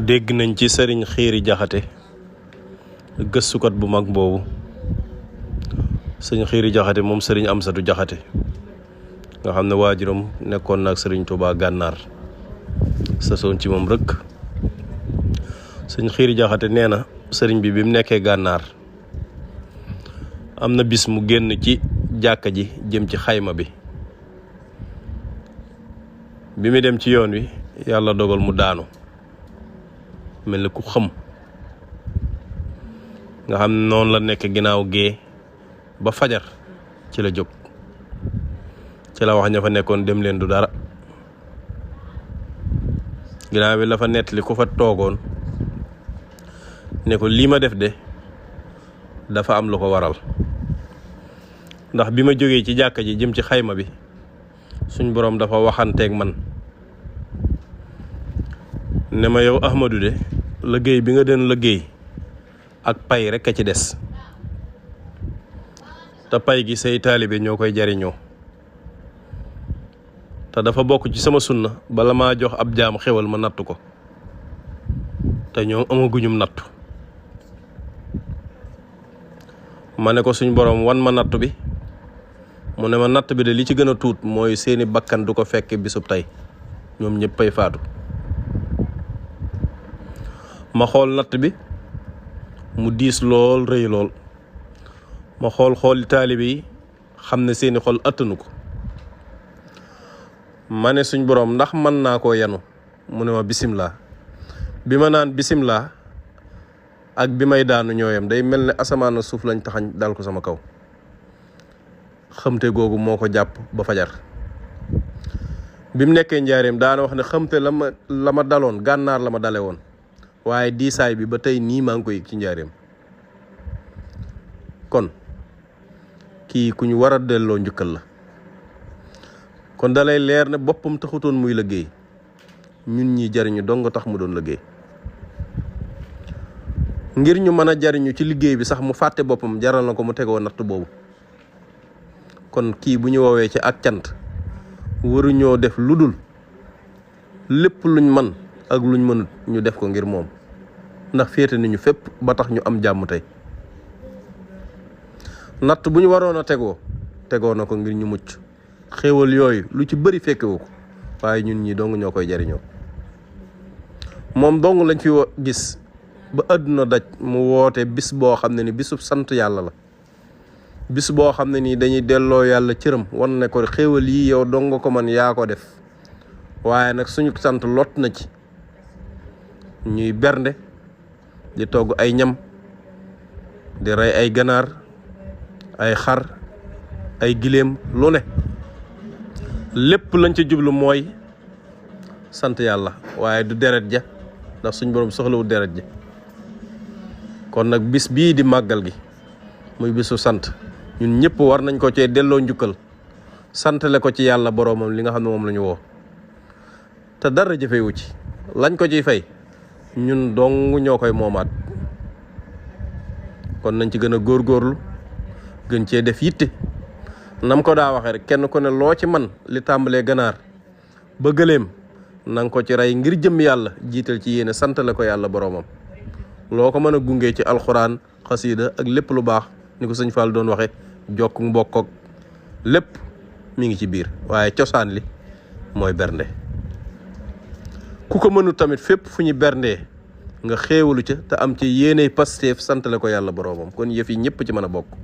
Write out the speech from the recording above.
dégg nañ ci sëriñ Xiiri Jaxate gëstukat bu mag boobu sëriñ Xiiri Jaxate moom sëriñ Amsatu Jaxate nga xam ne waajuram nekkoon na ak sëriñ Tuubaa gànnaar sasoon ci moom rëkk. sëriñ Xiiri Jaxate nee na sëriñ bi mu nekkee gànnaar am na bis mu génn ci jàkka ji jëm ci xayma bi mu dem ci yoon wi yàlla dogal mu daanu mel ni ku xëm nga xam ne noonu la nekk ginnaaw gee ba fajar ci la jóg ci la wax ña fa nekkoon dem leen du dara. ginnaaw bi la fa nettali ku fa toogoon ne ko lii ma def de dafa am lu ko waral ndax bi ma jógee ci jàkka ji jëm ci xayma bi suñ boroom dafa waxanteeg man ne ma yow Ahmadou de liggéey bi nga den liggéey ak pay rekk a ci des te pay gi say taalibe ñoo koy jariñoo te dafa bokk ci sama sunna bala maa jox ab jaam xewal ma nattu ko te ñoom amaguñum nattu. ma ne ko suñ boroom wan ma nattu bi mu ne ma natt bi de li ci gën a tuut mooy seeni bakkan du ko fekk bisub tey ñoom ñëpp pay faatu. ma xool natt bi mu diis lool rëy lool ma xooli taalibe yi xam ne seeni xol attanu ko. ma ne suñ boroom ndax mën naa koo yanu mu ne ma bisimilah. bi ma naan bisimilah ak bi may daanu ñooyam day mel ne asamaan ak suuf lañ taxañ dal ko sama kaw. xamte googu moo ko jàpp ba fajar. bi mu nekkee njaareem daana wax ne xamte la ma daloon gànnaar la ma dale woon waaye diisaay bi ba tey nii maa ngi ko yëg ci njaareem. kon kii ku ñu war a delloo njukkal la. kon dalay leer ne boppam taxutoon muy liggéey ñun ñi jariñu dong tax mu doon liggéey. ngir ñu mën a jariñu ci liggéey bi sax mu fàtte boppam jaral na ko mu tegoo natt boobu. kon kii bu ñu woowee ci ak cant waruñoo def lu dul lépp luñ man ak luñ mënut ñu def ko ngir moom ndax féete nañu fépp ba tax ñu am jàmm tey. natt bu ñu waroon a tegoo na ko ngir ñu mucc. xéewal yooyu lu ci bëri fekkewu ko waaye ñun ñi dong ñoo koy jariñoo. moom dong lañ fi gis ba àdduna daj mu woote bis boo xam ne ni bisub sant yàlla la. bis boo xam ne nii dañuy delloo yàlla cëram wan ne ko xéewal yi yow dong ko man yaa ko def waaye nag suñu sant lot na ci ñuy bernde di togg ay ñam di rey ay ganaar ay xar ay giléem lu ne lépp lañ ca jublu mooy sant yàlla waaye du deret ja ndax suñ borom soxlawul deret ja. kon nag bis bii di màggal gi muy bisu sant ñun ñëpp war nañ ko cee delloo njukkal santale ko ci yàlla boroomam li nga xam ne moom la ñu woo te dara jëfewu ci lañ ko ciy fay ñun dong ñoo koy moomaat. kon nañ ci gën a góorgóorlu gën cee def yitte nam ko daa waxee rek kenn ku ne loo ci man li tàmbalee ganaar ba gëléem na nga ko ci rey ngir jëm yàlla jiital ci yéene santale ko yàlla boroomam. loo ko mën a gungee ci alxuraan xasiida ak lépp lu baax ni ko sëñ Fall doon waxe jokk mbokk ak lépp mi ngi ci biir waaye cosaan li mooy bernde. ku ko mënu tamit fépp fu ñu berndee nga xéewalu ca te am ci yéeney Pastef santale ko yàlla boroomam kon yëf yi ñëpp ci mën a bokk.